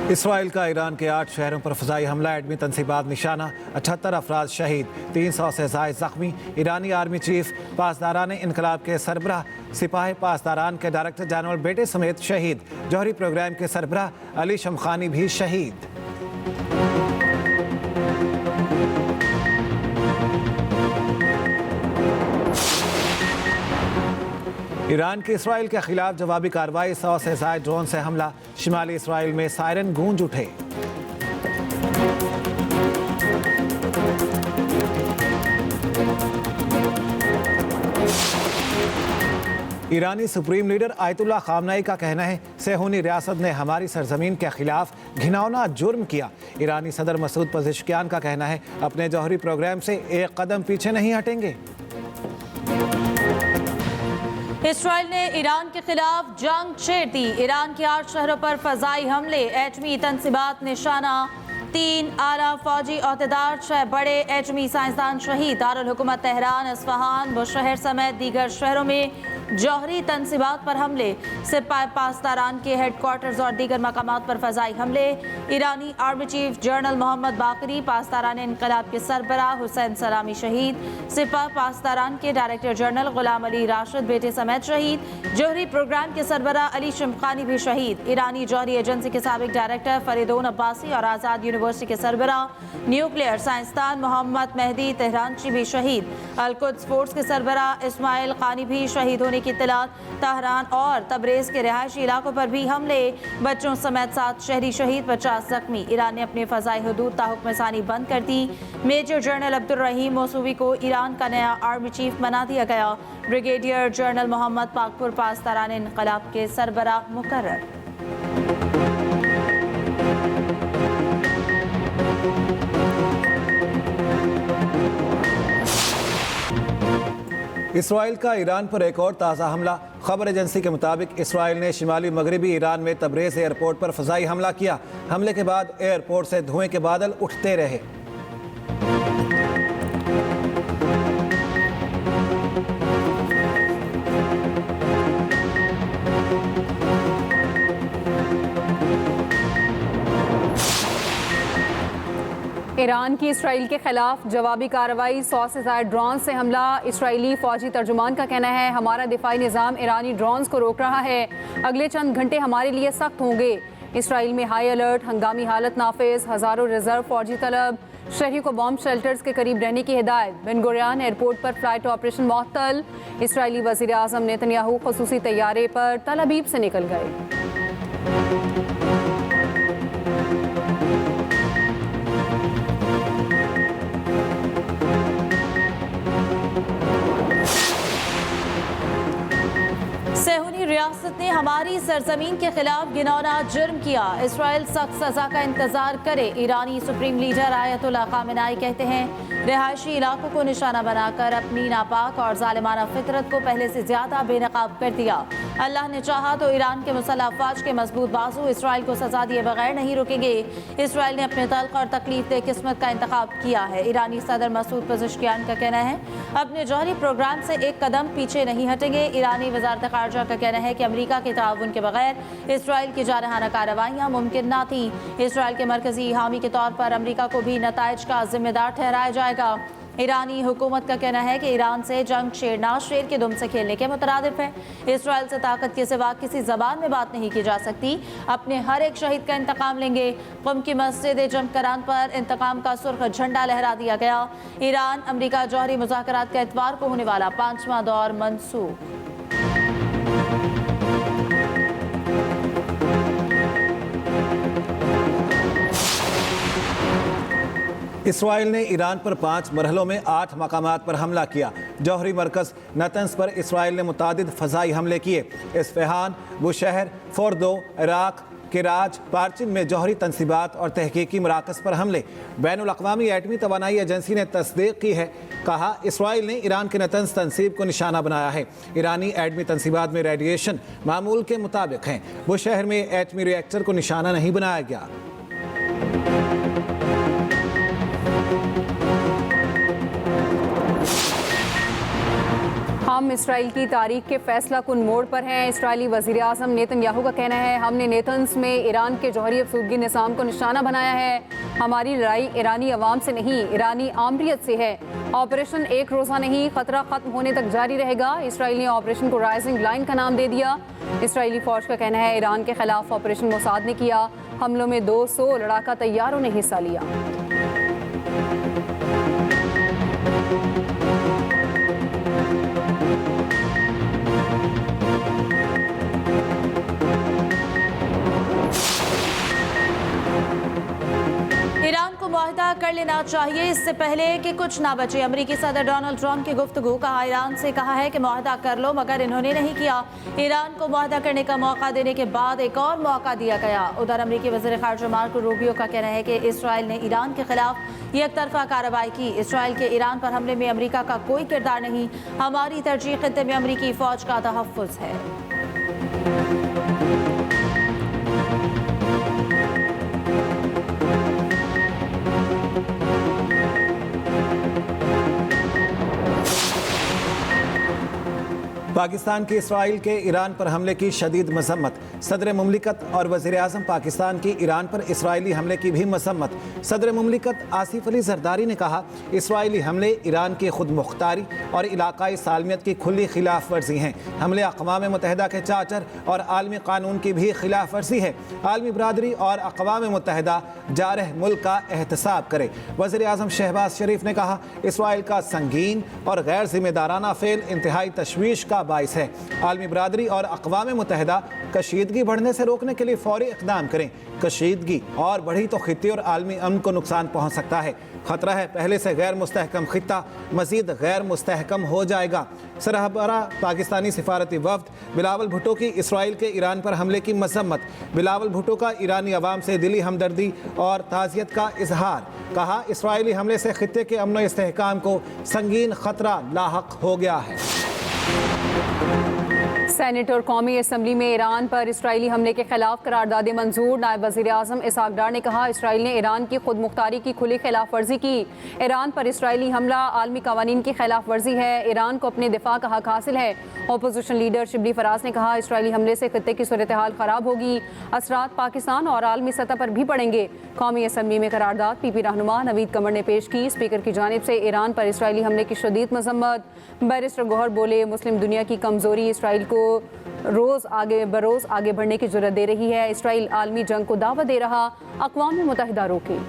Israel का Iran के 8 शहरों पर फ़ज़ाई हमला, एटमी तनसीबात निशाना, 78 अफराद शहीद, 300 से ज़ायद ज़ख्मी। ईरानी आर्मी चीफ पासदारान इनकलाब के सरबराह, सिपाही पासदारान के डायरेक्टर जनरल बेटे समेत शहीद। जौहरी प्रोग्राम के सरबराह अली शमखानी भी शहीद। ईरान की इसराइल के खिलाफ जवाबी कार्रवाई, 100 से ज़ायद ड्रोन से हमला। शिमाली इसराइल में सायरन गूंज उठे। ईरानी सुप्रीम लीडर आयतुल्लाह खामनेई का कहना है, सेहूनी रियासत ने हमारी सरजमीन के खिलाफ घिनौना जुर्म किया। ईरानी सदर मसूद पज़ेश्कियान का कहना है, अपने जौहरी प्रोग्राम से एक कदम पीछे नहीं हटेंगे। इसराइल ने ईरान के खिलाफ जंग छेड़ दी। ईरान के 8 शहरों पर फ़ज़ाई हमले, एटमी तनसीबात निशाना, 3 आला फौजी अहदेदार, 6 बड़े एटमी साइंसदान शहीद। दारुल हुकूमत तेहरान, इस्फहान, बुशहर समेत दीगर शहरों में जौहरी तनसीबात पर हमले। सिपाही पासदारान के हेडक्वार्टर्स और दीगर मकामात पर फ़ज़ाई हमले। ईरानी आर्मी चीफ जनरल मोहम्मद बाकरी, पासदारान इनकलाब के सरबराह हुसैन सलामी शहीद। सिपाही पासदारान के डायरेक्टर जनरल गुलाम अली राशिद बेटे समेत शहीद। जौहरी प्रोग्राम के सरबराह अली शमखानी भी शहीद। ईरानी जौहरी एजेंसी के साबिक डायरेक्टर फरीदोन अब्बासी और आज़ाद यूनिवर्सिटी के सरबराह न्यूक्लियर साइंसदान मोहम्मद मेहदी तेहरानची भी शहीद। अलकुद्स फोर्स के सरबराह इस्माइल खानी भी शहीद होने की इत्तलात। तहरान और तबरेज़ के रिहायशी इलाकों पर भी हमले, बच्चों समेत 7 शहरी शहीद, 50 जख्मी। ईरान ने अपने फ़ज़ाई हुदूद ताहुक्म सानी बंद कर दी। मेजर जनरल अब्दुल रहीम मौसूवी को ईरान का नया आर्मी चीफ बना दिया गया। ब्रिगेडियर जनरल मोहम्मद पाकपुर पासदारान इनकलाब के सरबराह मुकर्रर। इसराइल का ईरान पर एक और ताज़ा हमला। खबर एजेंसी के मुताबिक इसराइल ने शिमाली मगरबी ईरान में तबरेज़ एयरपोर्ट पर फ़ज़ाई हमला किया। हमले के बाद एयरपोर्ट से धुएं के बादल उठते रहे। ईरान की इसराइल के खिलाफ जवाबी कार्रवाई, 100 से ज़ायद ड्रोन से हमला। इसराइली फ़ौजी तर्जुमान का कहना है, हमारा दिफाई निज़ाम ईरानी ड्रोन्स को रोक रहा है। अगले चंद घंटे हमारे लिए सख्त होंगे। इसराइल में हाई अलर्ट, हंगामी हालत नाफिज, हज़ारों रिजर्व फ़ौजी तलब। शहरी को बॉम्ब शेल्टर्स के करीब रहने की हिदायत। बेन गुरियन एयरपोर्ट पर फ्लाइट ऑपरेशन मुअत्तल। इसराइली वज़ीर आज़म नेतन्याहू ख़ुसूसी तैयारे पर तल अबीब से निकल गए। सेहूनी रियासत ने हमारी सरजमीन के खिलाफ घिनौना जुर्म किया। इसराइल सख्त सजा का इंतजार करे। ईरानी सुप्रीम लीडर आयतुल्लाह खामेनेई कहते हैं, रिहायशी इलाकों को निशाना बनाकर अपनी नापाक और जालिमाना फितरत को पहले से ज्यादा बेनकाब कर दिया। अल्लाह ने चाहा तो ईरान के मुसल्लह अफवाज के मजबूत बाजू इसराइल को सजा दिए बगैर नहीं रुकेंगे। इसराइल ने अपने तल्ख और तकलीफ दे किस्मत का इंतखाब किया है। ईरानी सदर मसूद पज़ेश्कियान का कहना है, अपने जौहरी प्रोग्राम से एक कदम पीछे नहीं हटेंगे। ईरानी वज़ारत ख़ारजा का कहना है कि अमेरिका के ताउन के बगैर इसराइल की जारहाना कार्रवाइयाँ मुमकिन न थी। इसराइल के मरकजी हामी के तौर पर अमेरिका को भी नताइज का जिम्मेदार ठहराया जाएगा। ईरानी हुकूमत का कहना है कि ईरान से जंग छेड़ना शेर के दुम से खेलने के मुतरादिफ है। इसराइल से ताकत के सिवा किसी जबान में बात नहीं की जा सकती। अपने हर एक शहीद का इंतकाम लेंगे। क़ुम की मस्जिद जमकरान पर इंतकाम का सुर्ख झंडा लहरा दिया गया। ईरान अमेरिका जौहरी मुज़ाकरात का इतवार को होने वाला 5वां दौर मंसूख। इसराइल ने ईरान पर 5 मरहलों में 8 मकामात पर हमला किया। जौहरी मरकज़ नतन्स पर इसराइल ने मुतादिद फ़ज़ाई हमले किए। इस्फहान, बुशहर, फ़ोर्दो, इराक, किराज, पार्चिन में जौहरी तनसीबात और तहकीकी मराकज़ पर हमले। बैनुल अक़वामी एटमी तवानाई एजेंसी ने तस्दीक की है। कहा, इसराइल ने ईरान के नतन्स तनसीब को निशाना बनाया है। ईरानी एटमी तनसीबात में रेडिएशन मामूल के मुताबिक हैं। बुशहर में एटमी रिएक्टर को निशाना नहीं बनाया गया। हम हम इसराइल की तारीख के फैसला कुन मोड़ पर हैं। इसराइली वज़ीर आज़म नेतन्याहू का कहना है, हमने नेतन्स में ईरान के जौहरी अफसुदगी निज़ाम को निशाना बनाया है। हमारी लड़ाई ईरानी अवाम से नहीं, ईरानी आमरीत से है। ऑपरेशन एक रोज़ा नहीं, ख़तरा ख़त्म होने तक जारी रहेगा। इसराइल ने ऑपरेशन को राइजिंग लाइन का नाम दे दिया। इसराइली फ़ौज का कहना है, ईरान के खिलाफ ऑपरेशन मोसाद ने किया। हमलों में 200 लड़ाका तैयारों ने हिस्सा लिया। ईरान को मुआहदा कर लेना चाहिए इससे पहले कि कुछ ना बचे। अमेरिकी सदर डोनाल्ड ट्रंप की गुफ्तगू, कहा ईरान से कहा है कि मुआहदा कर लो, मगर इन्होंने नहीं किया। ईरान को मुआहदा करने का मौका देने के बाद एक और मौका दिया गया। उधर अमेरिकी वज़ीर ख़ारिजा मार्को रूबियो का कहना है कि इसराइल ने ईरान के खिलाफ एक तरफा कार्रवाई की। इसराइल के ईरान पर हमले में अमेरिका का कोई किरदार नहीं। हमारी तरजीह खित्ते में अमेरिकी फ़ौज का तहफ़्फ़ुज़ है। पाकिस्तान की इसराइल के ईरान पर हमले की शदीद मजम्मत। सदर मुमलिकत और वज़ीर आज़म पाकिस्तान की ईरान पर इसराइली हमले की भी मजम्मत। सदर मुमलिकत आसिफ अली जरदारी ने कहा, इसराइली हमले ईरान की खुद मुख्तारी और इलाकाई सालमियत की खुली खिलाफ वर्जी हैं। हमले अक़वाम मुत्तहिदा के चार्टर और आलमी कानून की भी खिलाफ वर्जी है। आलमी बरादरी और अक़वाम मुत्तहिदा जारह मुल्क का एहतसाब करे। वज़ीर आज़म शहबाज शरीफ ने कहा, इसराइल का संगीन और गैर जिम्मेदाराना फेल इंतहाई तशवीश का बाइस है। आलमी बरादरी और अक़वाम मुत्तहिदा कशीदगी बढ़ने से रोकने के लिए फौरी इक़दाम करें। कशीदगी और बढ़ी तो खित्ते और आलमी अमन को नुकसान पहुँच सकता है। ख़तरा है पहले से गैर मुस्तहकम खित्ता मज़ीद गैर मुस्तहकम हो जाएगा। सरहबरा पाकिस्तानी सिफारती वफ़द बिलावल भुट्टो की इसराइल के ईरान पर हमले की मजम्मत। बिलावल भुट्टो का ईरानी अवाम से दिली हमदर्दी और ताज़ियत का इजहार। कहा, इसराइली हमले से खित्ते के अमन व इस्तेहकाम को संगीन ख़तरा लाहक हो गया है। सेनेट और कौमी असम्बली में ईरान पर इसराइली हमले के खिलाफ करारदादे मंजूर। नायब वज़ीर आज़म इसहाक डार ने कहा, इसराइल ने ईरान की खुद मुख्तारी की खुली खिलाफ वर्जी की। ईरान पर इसराइली हमला आलमी कवानीन की खिलाफ वर्जी है। ईरान को अपने दिफा का हक हासिल है। अपोजिशन लीडर शिबली फराज ने कहा, इसराइली हमले से खित्ते की सूरत हाल ख़राब होगी। असरात पाकिस्तान और आलमी सतह पर भी पड़ेंगे। कौमी असम्बली में करारदाद पीपी रहनुमा नवीद कमर ने पेश की। स्पीकर की जानिब से ईरान पर इसराइली हमले की शदीद मजम्मत। बैरिस्टर गौहर बोले, मुस्लिम दुनिया की कमज़ोरी इसराइल को बरोज़ आगे बढ़ने की ज़रूरत दे रही है। इसराइल आलमी जंग को दावत दे रहा, अक़वाम मुत्तहिदा रोके।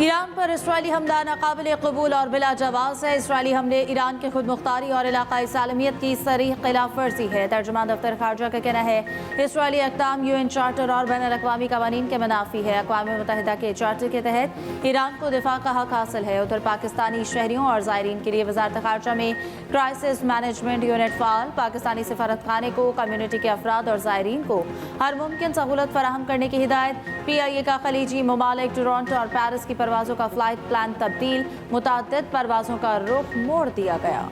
ईरान पर इसराइली हमला नाकाबिल कबूल और बिला जवाज़ है। इसराइली हमले ईरान की खुद मुख्तारी और इलाकाई सालमियत की सरीह खिलाफ वर्जी है। तर्जुमान दफ्तर खारजा का कहना है, इसराइली इक़दाम UN चार्टर और बैनुल अक़वामी कवानीन के मुनाफी है। अक़वाम मुत्तहिदा के चार्टर के तहत ईरान को दिफा का हक हासिल है। उधर पाकिस्तानी शहरियों और ज़ायरीन के लिए वज़ारत खारजा में क्राइसिस मैनेजमेंट यूनिट फ़ाल। पाकिस्तानी सफारत खाने को कम्यूनिटी के अफराद और ज़ायरीन को हर मुमकिन सहूलत फराहम करने की हिदायत। PIA का खलीजी ममालिक टोरंटो और पेरिस की परवाज़ों का फ्लाइट प्लान तब्दील। मुताद्दिद परवाज़ों का रुख मोड़ दिया गया।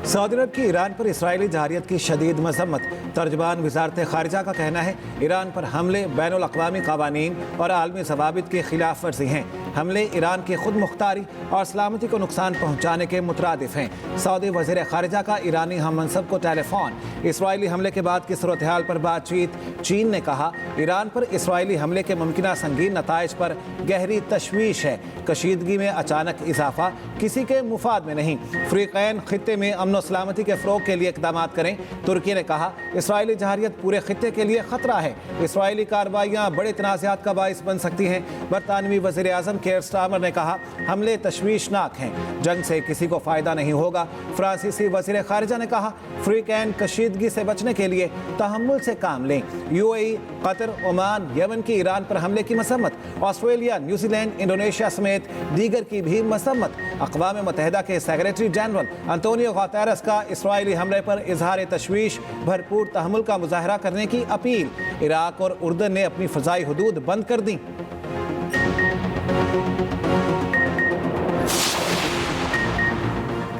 सऊदी अरब की ईरान पर इसराइली जहारियत की शदीद मजम्मत। तर्जुमान वज़ारत ख़ारिजा का कहना है, ईरान पर हमले बैनुल अक़वामी क़वानीन और आलमी ज़वाबित की खिलाफ वर्जी हैं। हमले ईरान की खुद मुख्तारी और सलामती को नुकसान पहुँचाने के मुतरादिफ हैं। सऊदी वज़ीर ख़ारिजा का ईरानी हम मनसब को टेलीफोन। इसराइली हमले के बाद की सूरत हाल पर बातचीत। चीन ने कहा, ईरान पर इसराइली हमले के मुमकिन संगीन नताइज पर गहरी तशवीश है। कशीदगी में अचानक इजाफा किसी के मुफाद में नहीं। फ़रीक़ैन खित्ते में अमन व सलामती के फ़रोग़ के लिए इक़दाम करें। तुर्की ने कहा, इसराइली जहारियत पूरे खित्ते के लिए ख़तरा है। इसराइली कार्रवाइयाँ बड़े तनाज़ात का बाइस बन सकती हैं। बरतानवी वज़ीर आज़म केयर स्टारमर ने कहा, हमले तशवीशनाक हैं, जंग से किसी को फ़ायदा नहीं होगा। फ्रांसीसी वज़ीर ख़ारिजा ने कहा, फ़रीक़ैन कशीदगी से बचने के लिए तहम्मुल से काम लें। UAE, कतर, ओमान, यमन की ईरान पर हमले की मसम्मत। ऑस्ट्रेलिया, न्यूजीलैंड, इंडोनेशिया समेत दीगर की भी मसम्मत। अक़वाम मुत्तहिदा के सेक्रेटरी जनरल अंतोनियो गुतेरेस का इसराइली हमले पर इजहार तशवीश भरपूर तहम्मुल का मुजाहरा करने की अपील। इराक और उर्दन ने अपनी फ़ज़ाई हदूद बंद कर दी।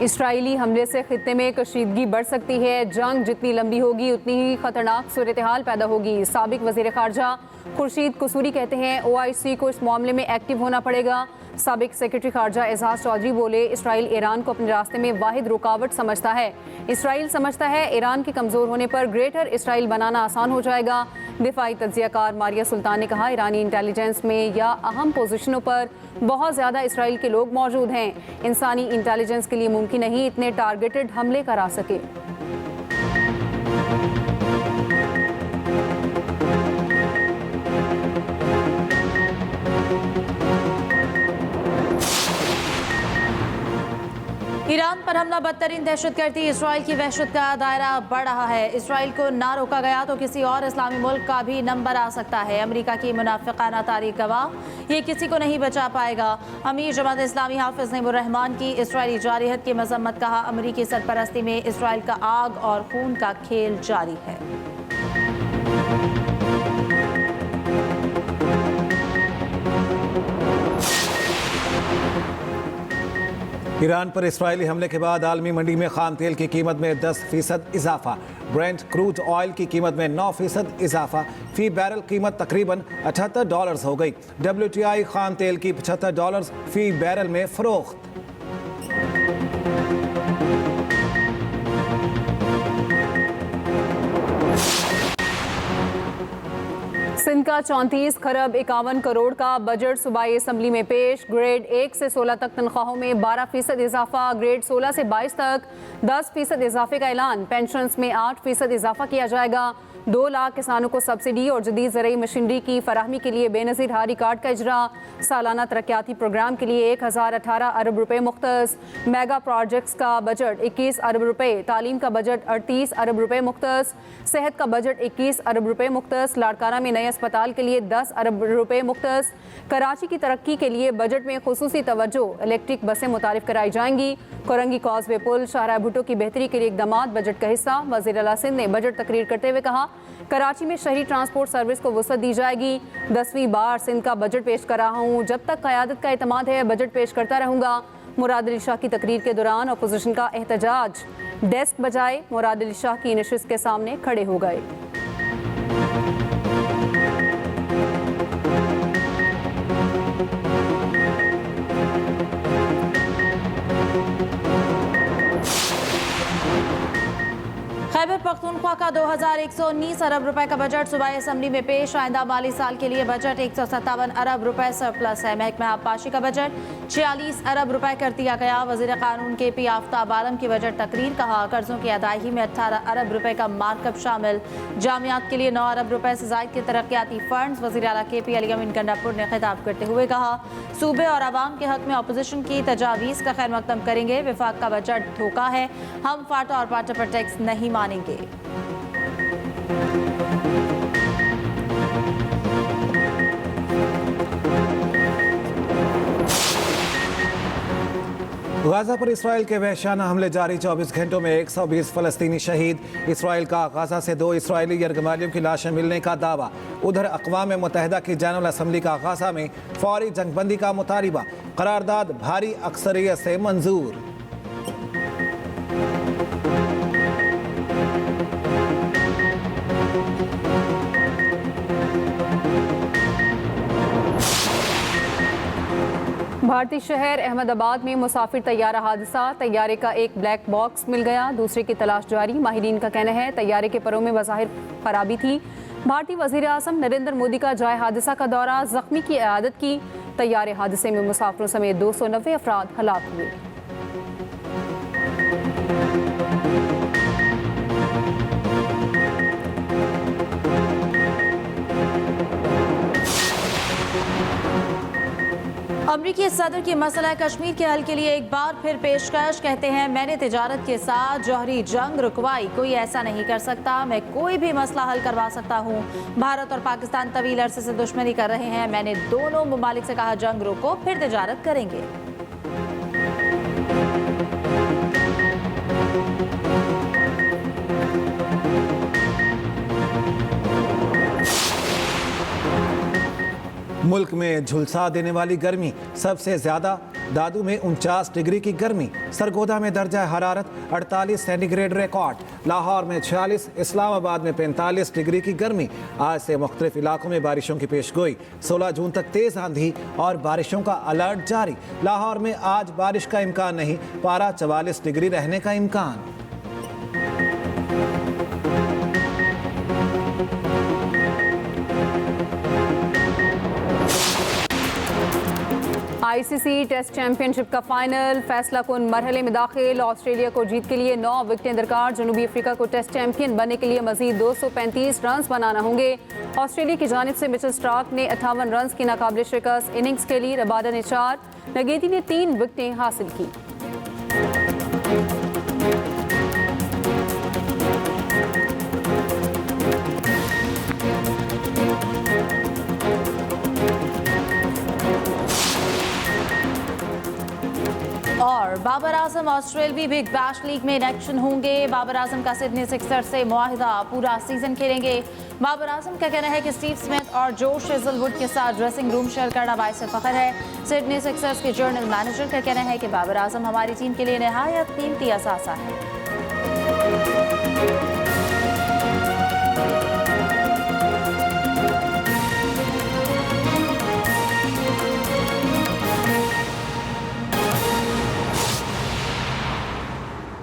इसराइली हमले से खित्ते में कशीदगी बढ़ सकती है। जंग जितनी लंबी होगी उतनी ही खतरनाक सूरत हाल पैदा होगी। साबिक वजीर खारजा खुर्शीद कसूरी कहते हैं OIC को इस मामले में एक्टिव होना पड़ेगा। साबिक सेक्रेटरी खारजा एजाज चौधरी बोले इसराइल ईरान को अपने रास्ते में वाहिद रुकावट समझता है। इसराइल समझता है ईरान के कमज़ोर होने पर ग्रेटर इसराइल बनाना आसान हो जाएगा। दिफाई तज्जियाकार मारिया सुल्तान ने कहा ईरानी इंटेलिजेंस में या अहम पोजीशनों पर बहुत ज़्यादा इसराइल के लोग मौजूद हैं। इंसानी इंटेलिजेंस के लिए मुमकिन नहीं इतने टारगेटेड हमले करा सके। ईरान पर हमला बदतरीन दहशतगर्दी। इसराइल की वहशत का दायरा बढ़ रहा है। इसराइल को ना रोका गया तो किसी और इस्लामी मुल्क का भी नंबर आ सकता है। अमेरिका की मुनाफिकाना तारीख गवाह ये किसी को नहीं बचा पाएगा। अमीर जमात इस्लामी हाफिज नईमुर्रहमान की इसराइली जारहियत की मजम्मत। कहा अमेरिकी सरपरस्ती में इसराइल का आग और खून का खेल जारी है। ईरान पर इसराइली हमले के बाद आलमी मंडी में खाम तेल की कीमत में 10% इजाफा। ब्रेंट क्रूड ऑयल की कीमत में 9% इजाफा। फी बैरल कीमत तकरीबन $78 हो गई। WTI खाम तेल की $75 फी बैरल में फरोख्त। सिंध का 34 खरब 51 करोड़ का बजट सूबाई असम्बली में पेश। ग्रेड 1 से 16 तक तनख्वाहों में 12% इजाफा। ग्रेड 16 से 22 तक 10% इजाफे का ऐलान। पेंशन्स में 8% इजाफा किया जाएगा। 2 लाख किसानों को सब्सिडी और जदीद ज़रई मशीनरी की फराहमी के लिए बेनज़ीर हारी कार्ड का इजरा। सालाना तरक्याती प्रोग्राम के लिए 1018 अरब रुपए मुख्तस। मेगा प्रोजेक्ट्स का बजट 21 अरब रुपए। तालीम का बजट 38 अरब रुपए मुख्तस। सेहत का बजट 21 अरब रुपए मुख्तस। लाड़काना में नए अस्पताल के लिए 10 अरब रुपए मुख्तस। कराची की तरक्की के लिए बजट में खुसूसी तवज्जो। इलेक्ट्रिक बसें मुतारिफ कराई जाएंगी। कोरंगी कॉजवे पुल शाहराह भुट्टो की बेहतरी के लिए इकदाम बजट का हिस्सा। वज़ीर आला सिंध ने बजट तकरीर करते हुए कहा कराची में शहरी ट्रांसपोर्ट सर्विस को वसअत दी जाएगी। 10वीं बार सिंध का बजट पेश कर रहा हूँ। जब तक क़यादत का एतमाद है बजट पेश करता रहूँगा। मुराद अली शाह की तकरीर के दौरान अपोजिशन का एहतजाज। डेस्क बजाए मुराद अली शाह की नशिस्त के सामने खड़े हो गए। खैबर पख्तूनख्वा का 2119 अरब रुपए का बजट सूबाई असम्बली में पेश। आइंदा माली साल के लिए बजट 157 अरब रुपए सरप्लस है। महकमा आबपाशी का बजट 46 अरब रुपए कर दिया गया। वजीर कानून KP आफ्ताब आलम की बजट तकरीर। कहा कर्जों की अदायगी में 18 अरब रुपए का मार्कअप शामिल। जामियात के लिए 9 अरब रुपए से जायद के तरक्याती फंड। वजीर आला KP अली अमीन गंडापुर ने खिताब करते हुए कहा सूबे और आवाम के हक में अपोजिशन की तजावीज़ का खैर मकदम करेंगे। विफाक का बजट धोखा है। हम फाटा और पाटा पर टैक्स नहीं मानेंगे। गाजा पर इसराइल के वहशाना हमले जारी। 24 घंटों में 120 फलस्तीनी शहीद। इसराइल का गाजा से 2 इसराइली यरगमालियों की लाशें मिलने का दावा। उधर अक़वाम मुत्तहिदा की जनरल असम्बली का गाजा में फौरी जंगबंदी का मुतालिबा। करारदाद भारी अक्सरियत से मंजूर। भारतीय शहर अहमदाबाद में मुसाफिर तैयारा हादसा। तैयारे का एक ब्लैक बॉक्स मिल गया, दूसरे की तलाश जारी। माहिरीन का कहना है तैयारे के परों में बज़ाहिर खराबी थी। भारतीय वज़ीर आज़म नरेंद्र मोदी का जाए हादसा का दौरा, जख्मी की इयादत की। तैयारे हादसे में मुसाफिरों समेत 290 अफराद हलाक हुए। अमरीकी सदर की मसला कश्मीर के हल के लिए एक बार फिर पेशकश। कहते हैं मैंने तिजारत के साथ जौहरी जंग रुकवाई, कोई ऐसा नहीं कर सकता। मैं कोई भी मसला हल करवा सकता हूँ। भारत और पाकिस्तान तवील अरसे से दुश्मनी कर रहे हैं। मैंने दोनों ममालिक से कहा जंग रोको फिर तिजारत करेंगे। मुल्क मुल्क में झुलसा देने वाली गर्मी, सबसे ज्यादा दादू में 49 डिग्री की गर्मी, सरगोदा में दर्जा हरारत 48 सेंटीग्रेड रिकॉर्ड, लाहौर में 46, इस्लामाबाद में 45 डिग्री की गर्मी। आज से मुख्तलिफ इलाकों में बारिशों की पेशगोई, 16 जून तक तेज आंधी और बारिशों का अलर्ट जारी। लाहौर में आज बारिश का इम्कान नहीं, पारा 44 डिग्री रहने का इम्कान। आईसीसी टेस्ट चैंपियनशिप का फाइनल, फैसला कुन मरहले में दाखिल। ऑस्ट्रेलिया को जीत के लिए 9 विकेटें दरकार। जनूबी अफ्रीका को टेस्ट चैंपियन बनने के लिए मजीद 235 रन बनाना होंगे। ऑस्ट्रेलिया की जानिब से मिचेल स्टार्क ने 58 रन की नाकाबिल शिकस्त इनिंग्स के लिए रबाडा ने 4, नगेती ने 3 विकेटें हासिल की। और Babar Azam ऑस्ट्रेलवी big bash league में इन एक्शन होंगे। बाबर आजम का सिडनी सिक्सर्स से मुआहिदा, पूरा सीजन खेलेंगे। बाबर आजम का कहना है कि स्टीव स्मिथ और जोश हेजलवुड के साथ ड्रेसिंग रूम शेयर करना बाइस फख्र है। सिडनी सिक्सर्स के जनरल मैनेजर का कहना है कि बाबर आजम हमारी टीम के लिए निहायत कीमती असासा है।